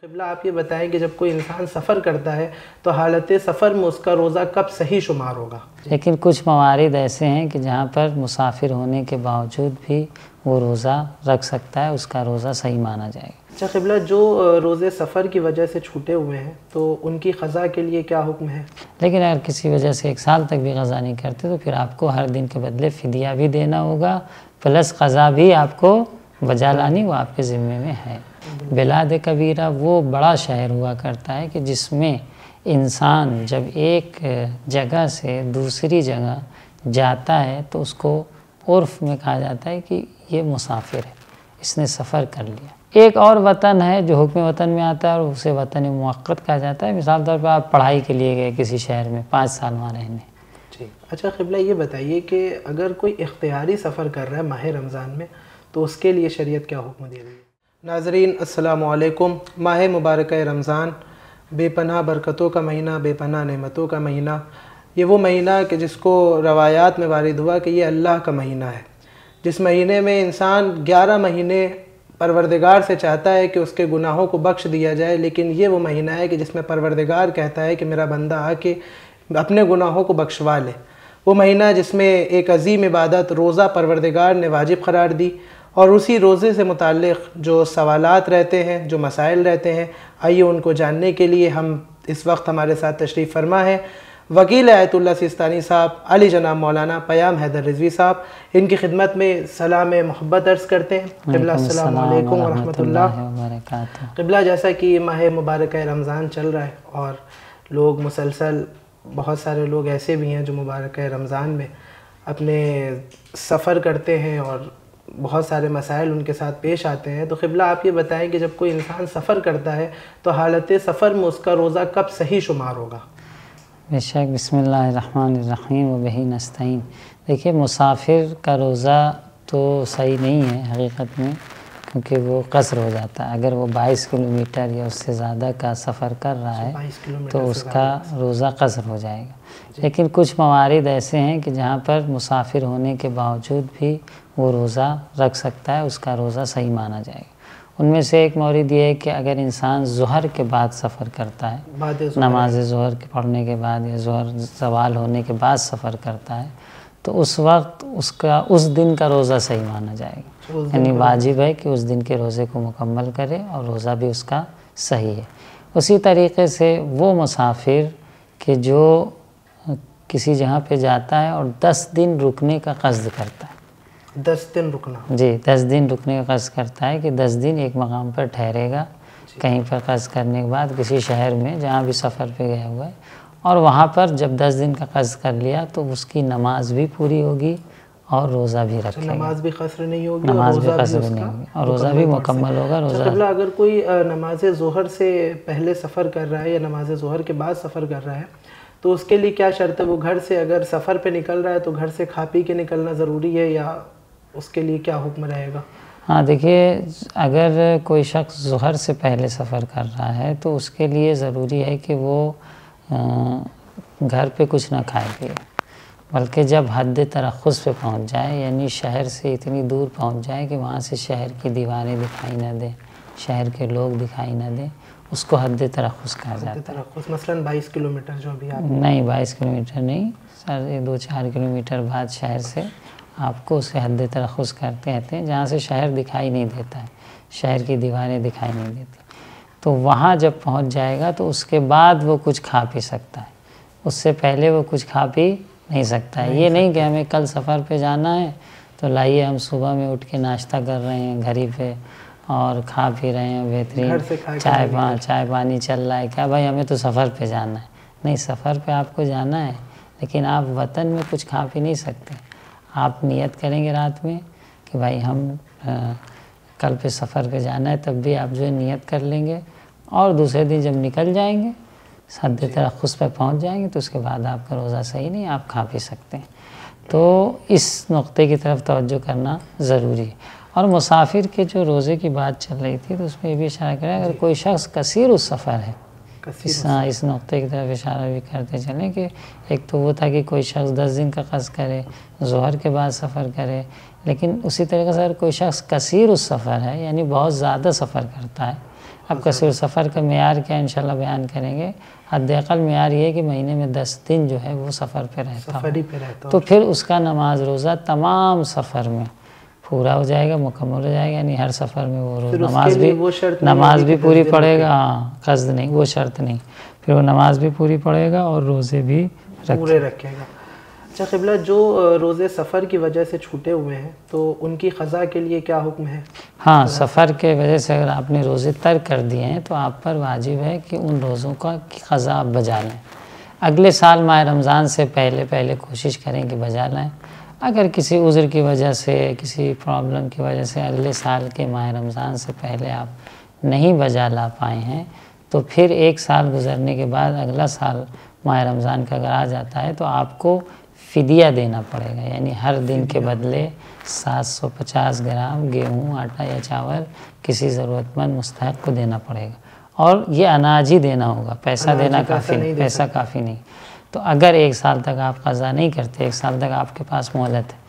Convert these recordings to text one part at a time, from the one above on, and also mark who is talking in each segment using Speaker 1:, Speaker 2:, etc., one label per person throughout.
Speaker 1: قبلہ آپ یہ بتائیں کہ جب کوئی انسان سفر کرتا ہے تو حالت سفر میں اس کا روزہ کب صحیح شمار ہوگا؟
Speaker 2: لیکن کچھ موارد ایسے ہیں کہ جہاں پر مسافر ہونے کے باوجود بھی وہ روزہ رکھ سکتا ہے، اس کا روزہ صحیح مانا جائے گا۔
Speaker 1: اچھا قبلہ، جو روزے سفر کی وجہ سے چھوٹے ہوئے ہیں تو ان کی قضا کے لیے کیا حکم ہے؟
Speaker 2: لیکن اگر کسی وجہ سے 1 سال تک بھی قضا نہیں کرتے تو پھر آپ کو ہر دن کے بدلے فدیہ بھی دینا ہوگا، پلس قضا بھی آپ کو بجا لانی، وہ آپ کے ذمے میں ہے۔ بلاد کبیرہ وہ بڑا شہر ہوا کرتا ہے کہ جس میں انسان جب ایک جگہ سے دوسری جگہ جاتا ہے تو اس کو عرف میں کہا جاتا ہے کہ یہ مسافر ہے، اس نے سفر کر لیا۔ ایک اور وطن ہے جو حکم وطن میں آتا ہے اور اسے وطن موقت کہا جاتا ہے۔ مثال طور پر آپ پڑھائی کے لیے گئے کسی شہر میں 5 سال وہاں رہنے۔
Speaker 1: ٹھیک۔ اچھا قبلہ، یہ بتائیے کہ اگر کوئی اختیاری سفر کر رہا ہے ماہ رمضان میں تو اس کے لیے شریعت کیا حکم دے رہی ہے؟ ناظرین السلام علیکم۔ ماہ مبارکہ رمضان بے پناہ برکتوں کا مہینہ، بے پناہ نعمتوں کا مہینہ، یہ وہ مہینہ کہ جس کو روایات میں وارد ہوا کہ یہ اللہ کا مہینہ ہے، جس مہینے میں انسان 11 مہینے پروردگار سے چاہتا ہے کہ اس کے گناہوں کو بخش دیا جائے، لیکن یہ وہ مہینہ ہے کہ جس میں پروردگار کہتا ہے کہ میرا بندہ آ کے اپنے گناہوں کو بخشوا لے۔ وہ مہینہ جس میں ایک عظیم عبادت روزہ پروردگار نے واجب قرار دی، اور اسی روزے سے متعلق جو سوالات رہتے ہیں، جو مسائل رہتے ہیں، آئیے ان کو جاننے کے لیے ہم اس وقت ہمارے ساتھ تشریف فرما ہے وکیل آیت اللہ سیستانی صاحب، علی جناب مولانا پیام حیدر رضوی صاحب۔ ان کی خدمت میں سلام محبت عرض کرتے ہیں۔ قبلہ السلام علیکم ورحمۃ اللہ
Speaker 2: وبرکاتہ۔
Speaker 1: قبلہ، جیسا کہ ماہ مبارکہ رمضان چل رہا ہے اور لوگ مسلسل، بہت سارے لوگ ایسے بھی ہیں جو مبارکہ رمضان میں اپنے سفر کرتے ہیں اور بہت سارے مسائل ان کے ساتھ پیش آتے ہیں، تو قبلہ آپ یہ بتائیں کہ جب کوئی انسان سفر کرتا ہے تو حالت سفر میں اس کا روزہ کب صحیح شمار ہوگا؟
Speaker 2: بے شک، بسم اللہ الرحمن الرحیم وبہ نستعین۔ دیکھیے، مسافر کا روزہ تو صحیح نہیں ہے حقیقت میں، کیونکہ وہ قصر ہو جاتا ہے۔ اگر وہ 22 کلومیٹر یا اس سے زیادہ کا سفر کر رہا ہے تو اس کا روزہ قصر ہو جائے گا۔ لیکن کچھ موارد ایسے ہیں کہ جہاں پر مسافر ہونے کے باوجود بھی وہ روزہ رکھ سکتا ہے، اس کا روزہ صحیح مانا جائے گا۔ ان میں سے ایک مورد یہ ہے کہ اگر انسان ظہر کے بعد سفر کرتا ہے، نماز ظہر کے پڑھنے کے بعد یا ظہر زوال ہونے کے بعد سفر کرتا ہے تو اس وقت اس دن کا روزہ صحیح مانا جائے گا، یعنی واجب ہے کہ اس دن کے روزے کو مکمل کرے اور روزہ بھی اس کا صحیح ہے۔ اسی طریقے سے وہ مسافر کہ جو کسی جگہ پہ جاتا ہے اور 10 دن رکنے کا قصد کرتا ہے،
Speaker 1: 10 دن رکنا،
Speaker 2: جی 10 دن رکنے کا قصد کرتا ہے کہ 10 دن ایک مقام پر ٹھہرے گا، کہیں پر قصد کرنے کے بعد کسی شہر میں جہاں بھی سفر پہ گیا ہوا ہے، اور وہاں پر جب 10 دن کا قصد کر لیا تو اس کی نماز بھی پوری ہوگی اور روزہ بھی رکھے گا۔
Speaker 1: نماز بھی قصر نہیں ہوگی،
Speaker 2: نماز بھی قصر نہیں ہوگی اور روزہ بھی مکمل ہوگا۔
Speaker 1: قبلہ، اگر کوئی نماز ظہر سے پہلے سفر کر رہا ہے یا نماز ظہر کے بعد سفر کر رہا ہے تو اس کے لیے کیا شرط ہے؟ وہ گھر سے اگر سفر پہ نکل رہا ہے تو گھر سے کھا پی کے نکلنا ضروری ہے یا اس کے لیے کیا حکم رہے گا؟
Speaker 2: ہاں دیکھیے، اگر کوئی شخص ظہر سے پہلے سفر کر رہا ہے تو اس کے لیے ضروری ہے کہ وہ گھر پہ کچھ نہ کھائے پیے، بلکہ جب حد ترخص پہ پہنچ جائے، یعنی شہر سے اتنی دور پہنچ جائے کہ وہاں سے شہر کی دیواریں دکھائی نہ دیں، شہر کے لوگ دکھائی نہ دیں، اس کو حد ترخص کہا جاتا ہے۔
Speaker 1: حد ترخص مثلاً 22 کلومیٹر جو بھی آپ
Speaker 2: نہیں، 22 کلومیٹر نہیں، 2-4 کلومیٹر بعد شہر سے آپ کو اسے حد ترخص کہتے ہیں، جہاں سے شہر دکھائی نہیں دیتا ہے، شہر کی دیواریں دکھائی نہیں دیتی۔ تو وہاں جب پہنچ جائے گا تو اس کے بعد وہ کچھ کھا پی سکتا ہے، اس سے پہلے وہ کچھ کھا پی نہیں سکتا ہے۔ یہ نہیں کہ ہمیں کل سفر پہ جانا ہے تو لائیے ہم صبح میں اٹھ کے ناشتہ کر رہے ہیں گھر ہی پہ اور کھا پی رہے ہیں بہترین، چائے پانی چل رہا ہے، کیا بھائی ہمیں تو سفر پہ جانا ہے؟ نہیں، سفر پہ آپ کو جانا ہے لیکن آپ وطن میں کچھ کھا پی نہیں سکتے۔ آپ نیت کریں گے رات میں کہ بھائی ہم کل پہ سفر پہ جانا ہے، تب بھی آپ جو ہے نیت کر لیں گے، اور دوسرے دن جب نکل جائیں گے، حد ترخص پہ پہنچ جائیں گے تو اس کے بعد آپ کا روزہ صحیح نہیں، آپ کھا پی سکتے ہیں۔ تو اس نقطے کی طرف توجہ کرنا ضروری ہے۔ اور مسافر کے جو روزے کی بات چل رہی تھی تو اس میں یہ بھی اشارہ کریں، اگر کوئی شخص کثیر السفر ہے، اس نقطے کی طرف اشارہ بھی کرتے چلیں کہ ایک تو وہ تھا کہ کوئی شخص 10 دن کا قصد کرے، ظہر کے بعد سفر کرے، لیکن اسی طریقے سے اگر کوئی شخص کثیر السفر ہے، یعنی بہت زیادہ سفر کرتا ہے، اب قصر سفر کا معیار کیا انشاءاللہ بیان کریں گے. حد اقل معیار یہ ہے کہ مہینے میں 10 دن جو ہے وہ سفر پہ رہتا ہو، تو پھر اس کا نماز روزہ تمام سفر میں پورا ہو جائے گا، مکمل ہو جائے گا. یعنی ہر سفر میں وہ نماز بھی پوری پڑھے گا. قصد نہیں، وہ شرط نہیں. پھر وہ نماز بھی پوری پڑھے گا اور روزے بھی
Speaker 1: پورے رکھے گا. اچھا قبلہ، جو روزے سفر کی وجہ سے چھوٹے ہوئے ہیں تو ان کی قضا کے لیے کیا حکم ہے؟
Speaker 2: ہاں، سفر کے وجہ سے اگر آپ نے روزے ترک کر دیے ہیں تو آپ پر واجب ہے کہ ان روزوں کا قضا آپ بجا لیں. اگلے سال ماہ رمضان سے پہلے کوشش کریں کہ بجا لیں. اگر کسی عذر کی وجہ سے، کسی پرابلم کی وجہ سے اگلے سال کے ماہ رمضان سے پہلے آپ نہیں بجا لا پائے ہیں تو پھر 1 سال گزرنے کے بعد اگلا سال ماہ رمضان کا اگر آ جاتا ہے تو آپ کو فدیہ دینا پڑے گا. یعنی ہر دن کے بدلے 750 گرام گیہوں، آٹا یا چاول کسی ضرورت مند مستحق کو دینا پڑے گا. اور یہ اناج ہی دینا ہوگا، پیسہ دینا کافی نہیں، پیسہ کافی نہیں. تو اگر 1 سال تک آپ قضا نہیں کرتے، 1 سال تک آپ کے پاس مہلت ہے،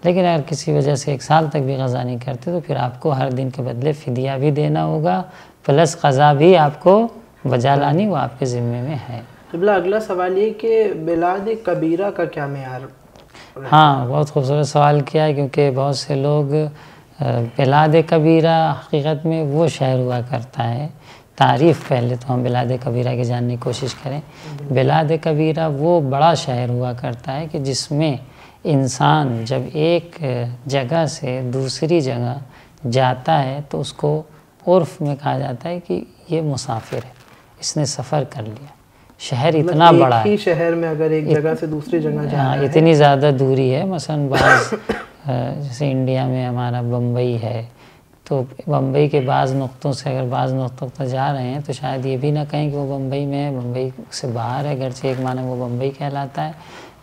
Speaker 2: لیکن اگر کسی وجہ سے 1 سال تک بھی قضا نہیں کرتے تو پھر آپ کو ہر دن کے بدلے فدیہ بھی دینا ہوگا، پلس قضا بھی آپ کو بجا لانی، وہ آپ کے ذمے میں ہے.
Speaker 1: قبلہ اگلا سوال یہ کہ بلاد کبیرہ کا کیا معیار؟
Speaker 2: ہاں، بہت خوبصورت سوال کیا ہے، کیونکہ بہت سے لوگ بلاد کبیرہ حقیقت میں وہ شہر ہوا کرتا ہے. تعریف پہلے تو ہم بلاد کبیرہ کی جاننے کی کوشش کریں. بلاد کبیرہ وہ بڑا شہر ہوا کرتا ہے کہ جس میں انسان جب ایک جگہ سے دوسری جگہ جاتا ہے تو اس کو عرف میں کہا جاتا ہے کہ یہ مسافر ہے، اس نے سفر کر لیا. شہر اتنا بڑا ہے،
Speaker 1: ایک ہی شہر میں اگر ایک جگہ سے دوسری جگہ جانا ہے،
Speaker 2: اتنی زیادہ دوری ہے. مثلا بعض جیسے انڈیا میں ہمارا بمبئی ہے، تو بمبئی کے بعض نقطوں سے اگر بعض نقطوں پر جا رہے ہیں تو شاید یہ بھی نہ کہیں کہ وہ بمبئی میں ہے، بمبئی سے باہر ہے. اگرچہ ایک معنی وہ بمبئی کہلاتا ہے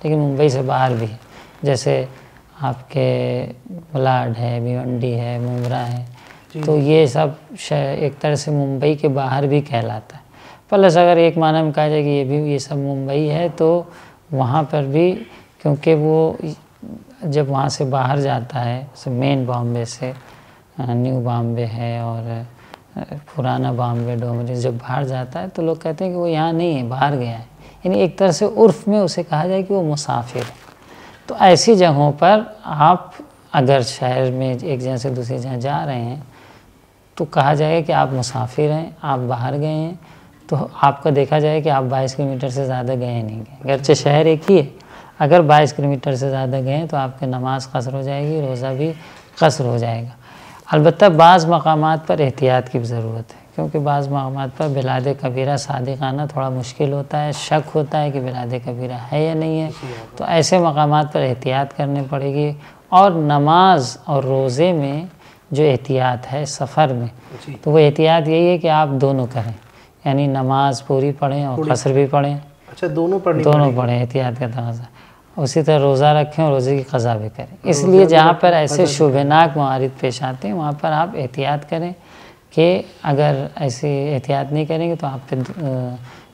Speaker 2: لیکن ممبئی سے باہر بھی ہے. جیسے آپ کے بلاڈ ہے، بھیونڈی ہے، ممبرا ہے، تو یہ سب ایک طرح سے ممبئی کے باہر بھی کہلاتا ہے. پلس اگر ایک معنی میں کہا جائے کہ یہ سب ممبئی ہے تو وہاں پر بھی، کیونکہ وہ جب وہاں سے باہر جاتا ہے، مین بامبے سے نیو بامبے ہے اور پرانا بامبے، ڈومری، جب باہر جاتا ہے تو لوگ کہتے ہیں کہ وہ یہاں نہیں ہے، باہر گیا ہے. یعنی ایک طرح سے عرف میں اسے کہا جائے کہ وہ مسافر ہے. تو ایسی جگہوں پر آپ اگر شہر میں ایک جگہ سے دوسری جگہ جا رہے ہیں تو کہا جائے گا کہ آپ مسافر ہیں، آپ باہر گئے ہیں. تو آپ کا دیکھا جائے کہ آپ 22 کلومیٹر سے زیادہ گئے نہیں گئے، اگرچہ شہر ایک ہی ہے. اگر 22 کلومیٹر سے زیادہ گئے ہیں تو آپ کی نماز قصر ہو جائے گی، روزہ بھی قصر ہو جائے گا. البتہ بعض مقامات پر احتیاط کی ضرورت ہے، کیونکہ بعض مقامات پر بلاد کبیرہ صادق آنا تھوڑا مشکل ہوتا ہے، شک ہوتا ہے کہ بلاد کبیرہ ہے یا نہیں ہے. تو ایسے مقامات پر احتیاط کرنی پڑے گی. اور نماز اور روزے میں جو احتیاط ہے سفر میں، تو وہ احتیاط یہی ہے کہ آپ دونوں کریں، یعنی نماز پوری پڑھیں اور قصر بھی پڑھیں.
Speaker 1: اچھا، دونوں
Speaker 2: پڑھیں، احتیاط کا تقاضا. اسی طرح روزہ رکھیں اور روزے کی قضا بھی کریں. اس لیے جہاں پر ایسے شبہناک موارد پیش آتے ہیں وہاں پر آپ احتیاط کریں کہ اگر ایسی احتیاط نہیں کریں گے تو آپ پھر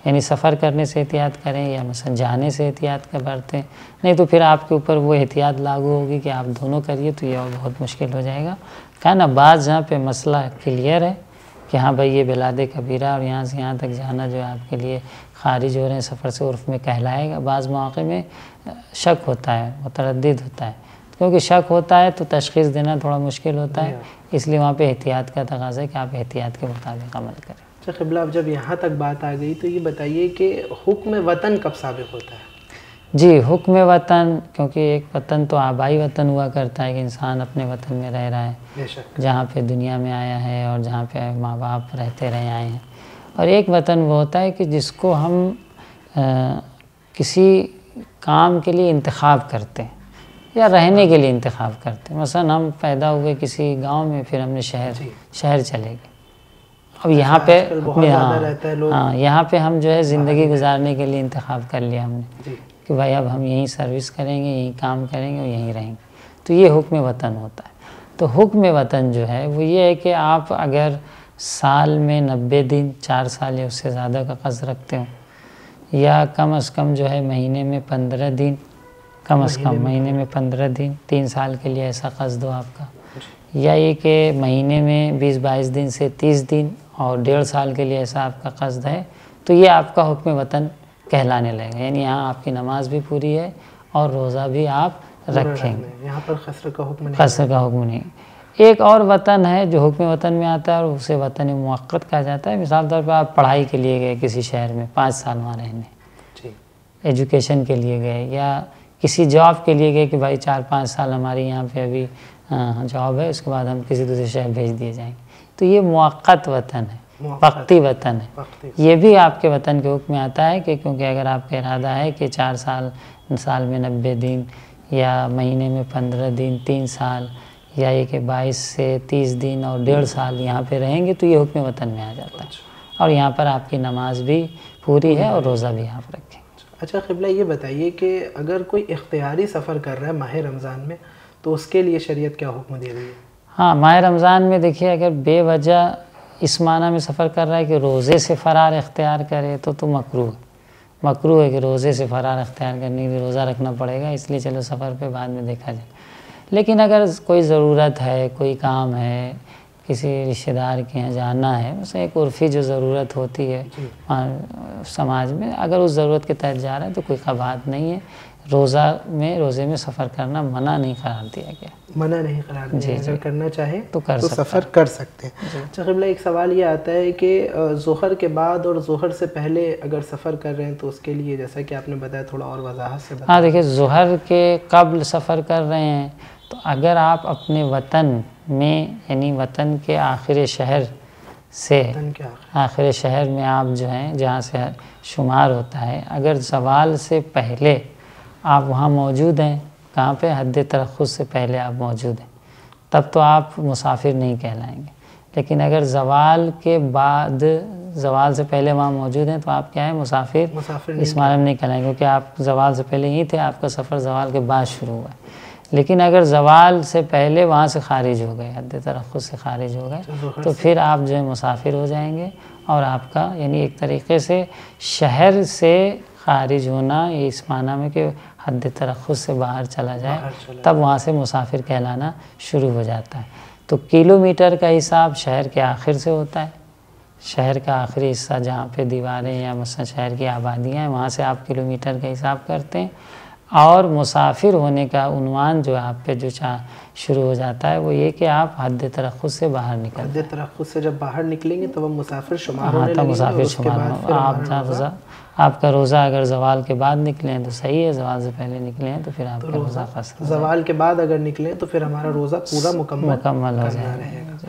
Speaker 2: یعنی سفر کرنے سے احتیاط کریں یا مثلا جانے سے احتیاط برتیں، نہیں تو پھر آپ کے اوپر وہ احتیاط لاگو ہوگی کہ آپ دونوں کریے تو یہ اور بہت مشکل ہو جائے گا. کہنا بعض جہاں پہ مسئلہ کلیئر ہے کہ ہاں بھائی یہ بلاد کبیرہ اور یہاں سے یہاں تک جانا جو ہے آپ کے لیے خارج ہو رہے ہیں سفر سے عرف میں کہلائے گا. بعض مواقع میں شک ہوتا ہے، متردد ہوتا ہے، کیونکہ شک ہوتا ہے تو تشخیص دینا تھوڑا مشکل ہوتا ہے. اس لیے وہاں پہ احتیاط کا تقاضا ہے کہ آپ احتیاط کے مطابق عمل کریں.
Speaker 1: اچھا قبلہ، اب جب یہاں تک بات آ گئی تو یہ بتائیے کہ حکم وطن کب ثابت ہوتا ہے؟
Speaker 2: جی، حکم وطن، کیونکہ ایک وطن تو آبائی وطن ہوا کرتا ہے کہ انسان اپنے وطن میں رہ رہا ہے، جہاں پہ دنیا میں آیا ہے اور جہاں پہ ماں باپ رہتے رہے آئے ہیں. اور ایک وطن وہ ہوتا ہے کہ جس کو ہم کسی کام کے لیے انتخاب کرتے ہیں یا رہنے کے لیے انتخاب کرتے ہیں. مثلا ہم پیدا ہوئے کسی گاؤں میں، پھر ہم نے شہر چلے گئے. اب یہاں پہ یہاں پہ ہم جو ہے زندگی گزارنے کے لیے انتخاب کر لیا ہم نے کہ بھائی اب ہم یہیں سروس کریں گے، یہیں کام کریں گے اور یہیں رہیں گے. تو یہ حکم وطن ہوتا ہے. تو حکم وطن جو ہے وہ یہ ہے کہ آپ اگر سال میں 90 دن، 4 سال یا اس سے زیادہ کا قصد رکھتے ہوں، یا کم از کم جو ہے مہینے میں 15 دن، کم از کم مہینے میں 15 دن 3 سال کے لیے ایسا قصد ہو آپ کا، یا یہ کہ مہینے میں 20-22 دن سے 30 دن اور 1.5 سال کے لیے ایسا آپ کا قصد ہے تو یہ آپ کا حکم وطن کہلانے لگے گا، یعنی یہاں آپ کی نماز بھی پوری ہے اور روزہ بھی آپ رکھیں گے،
Speaker 1: یہاں پر قصر کا حکم نہیں،
Speaker 2: قصر کا حکم نہیں۔ ایک اور وطن ہے جو حکم وطن میں آتا ہے اور اسے وطن موقت کہا جاتا ہے۔ مثال طور پر آپ پڑھائی کے لیے گئے کسی شہر میں 5 سال وہاں رہنے،
Speaker 1: جی،
Speaker 2: ایجوکیشن کے لیے گئے یا کسی جاب کے لیے گئے کہ بھائی 4-5 سال ہماری یہاں پہ ابھی جاب ہے، اس کے بعد ہم کسی دوسرے شہر بھیج دیے جائیں گے، تو یہ موقت وطن ہے، وقتی وطن ہے۔ یہ بھی آپ کے وطن کے حکم میں آتا ہے کہ کیونکہ اگر آپ کا ارادہ ہے کہ 4 سال میں 90 دن یا مہینے میں 15 دن، 3 سال یا یہ کہ 22 سے 30 دن اور 1.5 سال یہاں پہ رہیں گے تو یہ حکم وطن میں آ جاتا ہے، اور یہاں پر آپ کی نماز بھی پوری ہے اور روزہ بھی آپ رکھیں۔
Speaker 1: اچھا قبلہ، یہ بتائیے کہ اگر کوئی اختیاری سفر کر رہا ہے ماہ رمضان میں تو اس کے لیے شریعت کیا حکم دے رہی ہے؟
Speaker 2: ہاں، ماہ رمضان میں دیکھیے اگر بے وجہ اس معنی میں سفر کر رہا ہے کہ روزے سے فرار اختیار کرے تو مکروہ ہے کہ روزے سے فرار اختیار کرنے کے لیے روزہ رکھنا پڑے گا، اس لیے چلو سفر پہ بعد میں دیکھا جائے۔ لیکن اگر کوئی ضرورت ہے، کوئی کام ہے، کسی رشتہ دار کے یہاں جانا ہے، اسے ایک عرفی جو ضرورت ہوتی ہے سماج میں، اگر اس ضرورت کے تحت جا رہا ہے تو کوئی قباحت نہیں ہے۔ روزے میں سفر کرنا منع نہیں قرار دیا گیا،
Speaker 1: منع نہیں قرار دیا، اگر کرنا چاہے
Speaker 2: تو
Speaker 1: سفر کر سکتے ہیں۔ اچھا قبلہ، ایک سوال یہ آتا ہے کہ ظہر کے بعد اور ظہر سے پہلے اگر سفر کر رہے ہیں تو اس کے لیے جیسا کہ آپ نے بتایا تھوڑا اور وضاحت سے بتائیں۔
Speaker 2: ہاں دیکھیے، ظہر کے قبل سفر کر رہے ہیں تو اگر آپ اپنے وطن میں یعنی وطن کے آخر شہر سے آخر شہر میں آپ جو ہیں جہاں سے شمار ہوتا ہے، اگر زوال سے پہلے آپ وہاں موجود ہیں، کہاں پہ حد ترخص سے پہلے آپ موجود ہیں، تب تو آپ مسافر نہیں کہلائیں گے۔ لیکن اگر زوال کے بعد، زوال سے پہلے وہاں موجود ہیں تو آپ کیا ہے؟ مسافر اس معنی میں نہیں کہلائیں گے، کیونکہ آپ زوال سے پہلے ہی تھے، آپ کا سفر زوال کے بعد شروع ہوا ہے۔ لیکن اگر زوال سے پہلے وہاں سے خارج ہو گئے، حد ترخص سے خارج ہو گئے، تو پھر آپ جو ہے مسافر ہو جائیں گے، اور آپ کا یعنی ایک طریقے سے شہر سے خارج ہونا یہ اس معنی میں کہ حد ترخص سے باہر چلا جائے، تب وہاں سے مسافر کہلانا شروع ہو جاتا ہے۔ تو کلومیٹر کا حساب شہر کے آخر سے ہوتا ہے، شہر کا آخری حصہ جہاں پہ دیواریں یا مثلا شہر کی آبادیاں ہیں وہاں سے آپ کلومیٹر کا حساب کرتے ہیں، اور مسافر ہونے کا عنوان جو آپ پہ جو شروع ہو جاتا ہے وہ یہ کہ آپ حد ترخص سے باہر نکلیں۔
Speaker 1: حد ترخص سے جب باہر نکلیں گے تو وہ مسافر شمار
Speaker 2: ہاں،
Speaker 1: ہونے
Speaker 2: تب
Speaker 1: لگیں گے،
Speaker 2: مسافر
Speaker 1: اس کے
Speaker 2: شمار
Speaker 1: بعد پھر ہمارا
Speaker 2: آپ کا روزہ اگر زوال کے بعد نکلے ہیں تو صحیح ہے، زوال سے پہلے نکلے ہیں تو پھر آپ کا روزہ قصر ہے۔
Speaker 1: زوال کے بعد اگر نکلیں تو پھر ہمارا روزہ پورا
Speaker 2: مکمل ہو جائے
Speaker 1: گا۔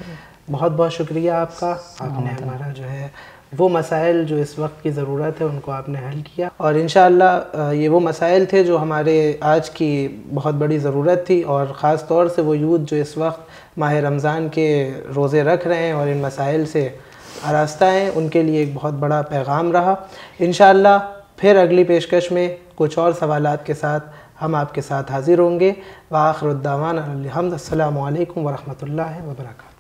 Speaker 1: بہت بہت شکریہ آپ کا، آپ نے ہمارا جو ہے وہ مسائل جو اس وقت کی ضرورت ہے ان کو آپ نے حل کیا، اور انشاءاللہ یہ وہ مسائل تھے جو ہمارے آج کی بہت بڑی ضرورت تھی، اور خاص طور سے وہ یوتھ جو اس وقت ماہ رمضان کے روزے رکھ رہے ہیں اور ان مسائل سے آراستہ ہیں، ان کے لیے ایک بہت بڑا پیغام رہا۔ انشاءاللہ پھر اگلی پیشکش میں کچھ اور سوالات کے ساتھ ہم آپ کے ساتھ حاضر ہوں گے۔ وآخر الدعوانا الحمد، السلام علیکم ورحمۃ اللہ وبرکاتہ۔